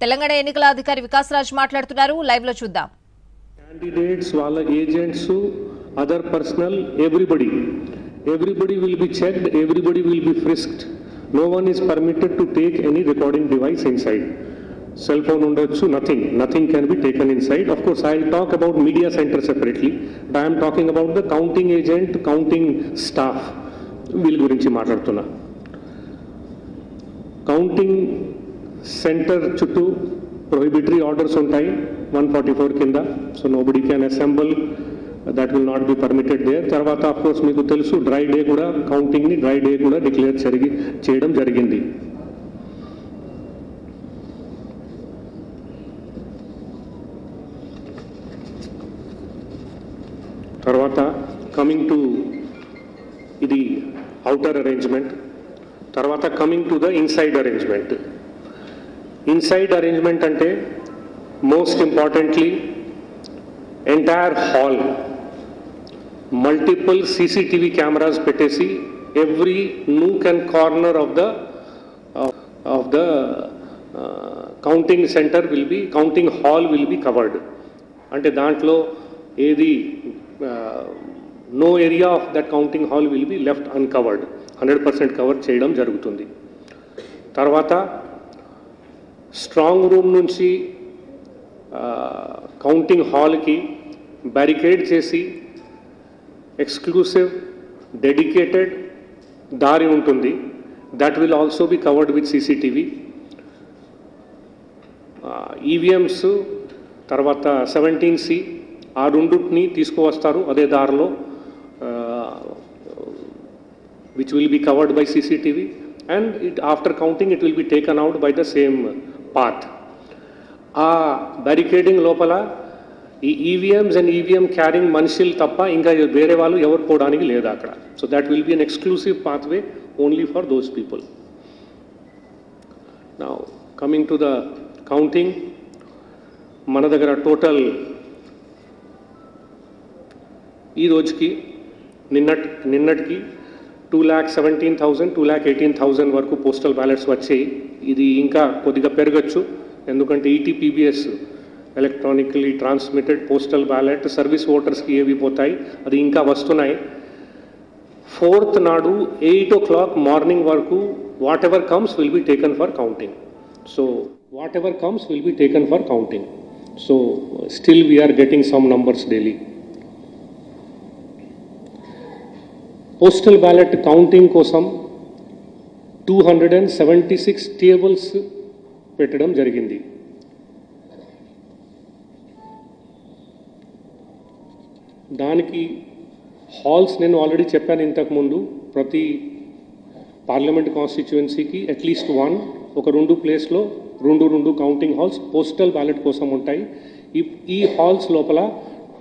తెలంగాణ ఎన్నికల అధికారి వికాస్ రాజ్ మాట్లాడుతున్నారు. లైవ్ లో చూద్దాం. Candidates, వాళ్ళ agents, other personnel, everybody will be checked, everybody will be frisked. No one is permitted to take any recording device inside. Cell phone ఉండొచ్చు, nothing can be taken inside. Of course, I'll talk about media center separately, but I am talking about the counting agent, counting staff. వీళ్ళ గురించి మాట్లాడుతున్నా. Counting centre చుట్టూ prohibitory orders ఉంటాయి 144 కింద. So nobody can assemble, that will not be permitted there. తర్వాత of course మీకు తెలుసు dry day కూడా, కౌంటింగ్ని డ్రై డే కూడా డిక్లేర్ చేయడం జరిగింది. తర్వాత కమింగ్ టు ఇది అవుటర్ అరేంజ్మెంట్. తర్వాత coming to the inside arrangement. Inside arrangement అంటే most importantly entire hall multiple CCTV cameras పెట్టేసి every nook and corner of the counting centre will be, counting hall will be covered. అంటే దాంట్లో ఏది no area of that counting hall will be left uncovered, 100% cover చేయడం జరుగుతుంది. తర్వాత strong room నుంచి counting హాల్కి barricade చేసి ఎక్స్క్లూసివ్ డెడికేటెడ్ దారి ఉంటుంది. That will also be covered with CCTV. EVMs తర్వాత 17C ఆ రెండుని తీసుకువస్తారు అదే దారిలో, which will be covered by CCTV, and after counting it will be taken out by the same path. ఆ బ్యారికేడింగ్ లోపల ఈ ఈవీఎంస్ అండ్ ఈవీఎం క్యారింగ్ మనుషులు తప్ప ఇంకా వేరే వాళ్ళు ఎవరు పోవడానికి లేదు అక్కడ. So that will be an exclusive pathway only for those people. Now coming to the counting, మన దగ్గర టోటల్ ఈ రోజుకి నిన్నటికి 2,17,000 2,18,000 వరకు పోస్టల్ బ్యాలెట్స్ వచ్చాయి. ఇది ఇంకా కొద్దిగా పెరగచ్చు, ఎందుకంటే ETPBS electronically transmitted postal ballot service ఓటర్స్కి ఏవి పోతాయి అది ఇంకా వస్తున్నాయి. 4th నాడు 8 o'clock మార్నింగ్ వరకు whatever comes will be taken for counting. So still we are getting some numbers daily. Postal ballot counting కోసం 276 టేబుల్స్ పెట్టడం జరిగింది. దానికి హాల్స్ నేను ఆల్రెడీ చెప్పాను ఇంతకుముందు, ప్రతి పార్లమెంట్ కాన్స్టిట్యుయెన్సీకి అట్లీస్ట్ ఒక 2 ప్లేస్లో 2 కౌంటింగ్ హాల్స్ పోస్టల్ బ్యాలెట్ కోసం ఉంటాయి. ఈ హాల్స్ లోపల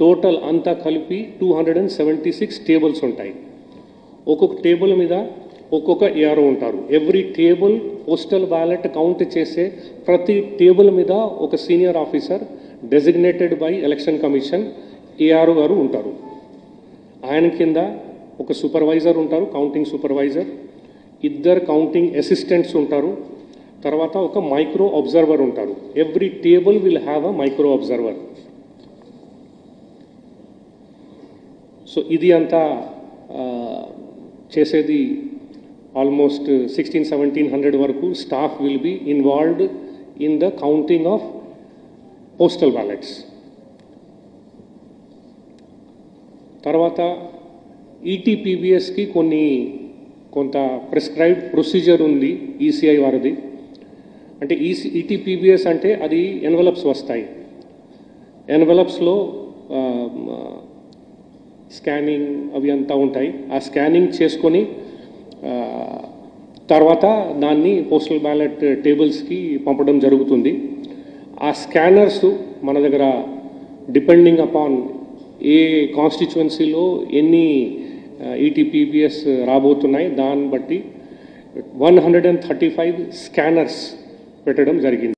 టోటల్ అంతా కలిపి 276 టేబుల్స్ ఉంటాయి. ఒక్కొక్క టేబుల్ మీద ఒక్కొక్క ఏఆర్ఓ ఉంటారు. Every table postal ballot count చేసే ప్రతి టేబుల్ మీద ఒక senior officer designated by election commission ARO గారు ఉంటారు. ఆయన కింద ఒక సూపర్వైజర్ ఉంటారు, కౌంటింగ్ సూపర్వైజర్, 2 కౌంటింగ్ అసిస్టెంట్స్ ఉంటారు, తర్వాత ఒక మైక్రో అబ్జర్వర్ ఉంటారు. Every table will have a micro observer. So ఇది అంతా చేసేది ఆల్మోస్ట్ 1600-1700 వరకు staff will be involved in the counting of postal ballots. తర్వాత ఈటీపీబీఎస్కి కొంత ప్రిస్క్రైబ్డ్ ప్రొసీజర్ ఉంది ఈసీఐ వారిది. అంటే ఈటీపీబీఎస్ అంటే అది ఎన్వలప్స్ వస్తాయి. ఎన్వలప్స్లో స్కానింగ్ అవి అంతా ఉంటాయి. ఆ స్కానింగ్ చేసుకొని తర్వాత దాన్ని పోస్టల్ బ్యాలెట్ టేబుల్స్కి పంపడం జరుగుతుంది. ఆ స్కానర్స్ మన దగ్గర డిపెండింగ్ అపాన్ ఏ కాన్స్టిట్యుయెన్సీలో ఎన్ని ఈటీపీబీఎస్ రాబోతున్నాయి దాన్ని బట్టి 135 స్కానర్స్ పెట్టడం జరిగింది.